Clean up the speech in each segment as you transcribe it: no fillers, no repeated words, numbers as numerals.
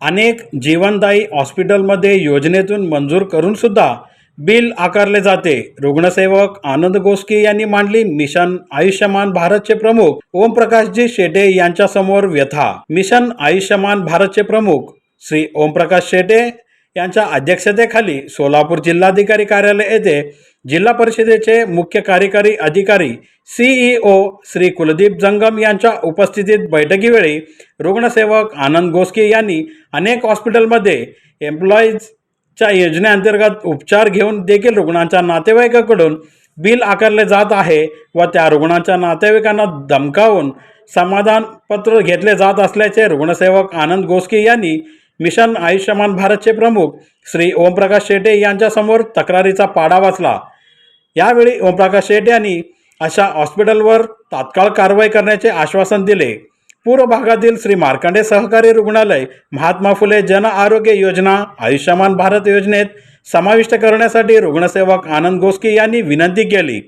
अनेक जीवनदायी हॉस्पिटलमध्ये योजनेतून मंजूर करून सुद्धा बिल आकारले जाते। रुग्णसेवक आनंद गोस्की यांनी मांडली मिशन आयुष्यमान भारतचे प्रमुख ओमप्रकाशजी शेटे यांच्या समोर व्यथा। मिशन आयुष्यमान भारतचे प्रमुख श्री ओमप्रकाश शेटे यांच्या अध्यक्षतेखाली सोलापूर जिल्हाधिकारी कार्यालय येथे जिल्हा परिषदेचे मुख्य कार्यकारी अधिकारी CEO श्री कुलदीप जंगम यांच्या उपस्थितीत बैठकीवेळी रुग्णसेवक आनंद गोस्की यांनी अनेक हॉस्पिटलमध्ये एम्प्लॉईजच्या योजनेअंतर्गत उपचार घेऊन देखील रुग्णांच्या नातेवाईकांकडून बिल आकारले जात आहे व त्या रुग्णांच्या नातेवाईकांना धमकावून समाधानपत्र घेतले जात असल्याचे रुग्णसेवक आनंद गोस्की यांनी मिशन आयुष्यमान भारतचे प्रमुख श्री ओमप्रकाश शेटे यांच्यासमोर तक्रारीचा पाढा वाचला। यावेळी ओमप्रकाश शेटे यांनी अशा हॉस्पिटलवर तात्काळ कारवाई करण्याचे आश्वासन दिले। पूर्व भागातील श्री मार्कंडे सहकारी रुग्णालय महात्मा फुले जन आरोग्य योजना आयुष्यमान भारत योजनेत समाविष्ट करण्यासाठी रुग्णसेवक आनंद गोस्की यांनी विनंती केली।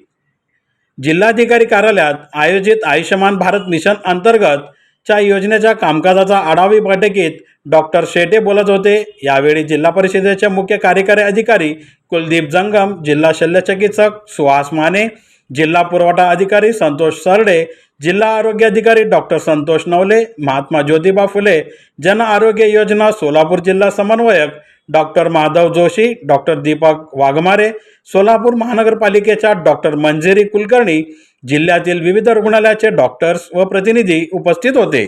जिल्हाधिकारी कार्यालयात आयोजित आयुष्यमान भारत मिशन अंतर्गत च्या योजनेच्या कामकाजाचा आढावा बैठकीत डॉक्टर शेटे बोलत होते। यावेळी जिल्हा परिषदेचे मुख्य कार्यकारी अधिकारी कुलदीप जंगम, जिल्हा शल्यचिकित्सक सुहास माने, जिल्हा पुरवठा अधिकारी संतोष सरडे, जिल्हा आरोग्य अधिकारी डॉक्टर संतोष नवले, महात्मा ज्योतिबा फुले जन आरोग्य योजना सोलापूर जिल्हा समन्वयक डॉक्टर माधव जोशी, डॉक्टर दीपक वाघमारे, सोलापूर महानगरपालिकेच्या डॉक्टर मंजिरी कुलकर्णी, जिल्ह्यातील विविध रुग्णालयाचे डॉक्टर्स व प्रतिनिधी उपस्थित होते।